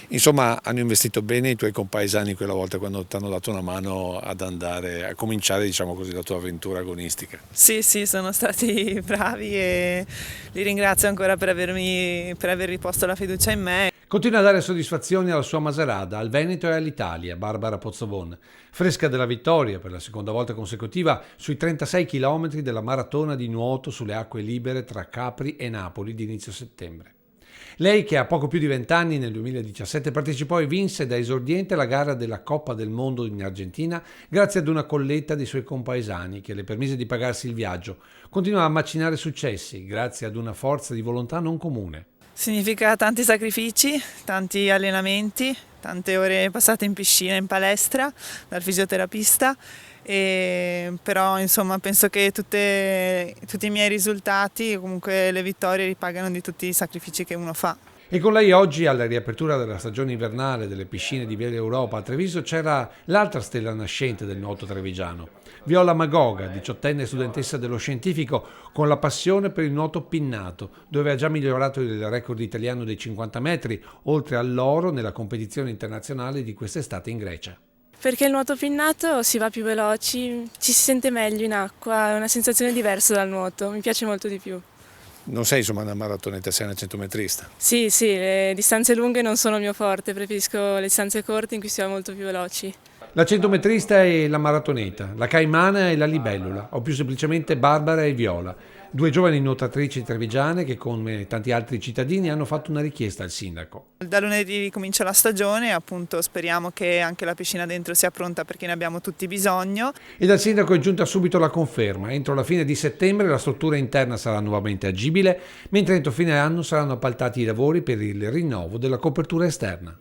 Insomma, hanno investito bene i tuoi compaesani quella volta quando ti hanno dato una mano ad andare, a cominciare, diciamo così, la tua avventura agonistica. Sì, sì, sono stati bravi e li ringrazio ancora per aver riposto la fiducia in me. Continua a dare soddisfazioni alla sua Maserata, al Veneto e all'Italia, Barbara Pozzobon, fresca della vittoria per la seconda volta consecutiva sui 36 km della maratona di nuoto sulle acque libere tra Capri e Napoli di inizio settembre. Lei, che ha poco più di 20 anni, nel 2017 partecipò e vinse da esordiente la gara della Coppa del Mondo in Argentina grazie ad una colletta dei suoi compaesani che le permise di pagarsi il viaggio. Continua a macinare successi grazie ad una forza di volontà non comune. Significa tanti sacrifici, tanti allenamenti, tante ore passate in piscina, in palestra, dal fisioterapista, però insomma penso che tutti i miei risultati, comunque le vittorie, ripagano di tutti i sacrifici che uno fa. E con lei oggi, alla riapertura della stagione invernale delle piscine di Viale Europa a Treviso, c'era l'altra stella nascente del nuoto trevigiano, Viola Magoga, 18enne studentessa dello scientifico con la passione per il nuoto pinnato, dove ha già migliorato il record italiano dei 50 metri, oltre all'oro nella competizione internazionale di quest'estate in Grecia. Perché il nuoto pinnato si va più veloci, ci si sente meglio in acqua, è una sensazione diversa dal nuoto, mi piace molto di più. Non sei insomma una maratoneta, sei una centometrista. Sì, sì, le distanze lunghe non sono il mio forte, preferisco le distanze corte in cui si va molto più veloci. La centometrista e la maratoneta, la caimana e la libellula, o più semplicemente Barbara e Viola, due giovani nuotatrici trevigiane che, come tanti altri cittadini, hanno fatto una richiesta al sindaco. Da lunedì comincia la stagione, appunto speriamo che anche la piscina dentro sia pronta perché ne abbiamo tutti bisogno. E dal sindaco è giunta subito la conferma: entro la fine di settembre la struttura interna sarà nuovamente agibile, mentre entro fine anno saranno appaltati i lavori per il rinnovo della copertura esterna.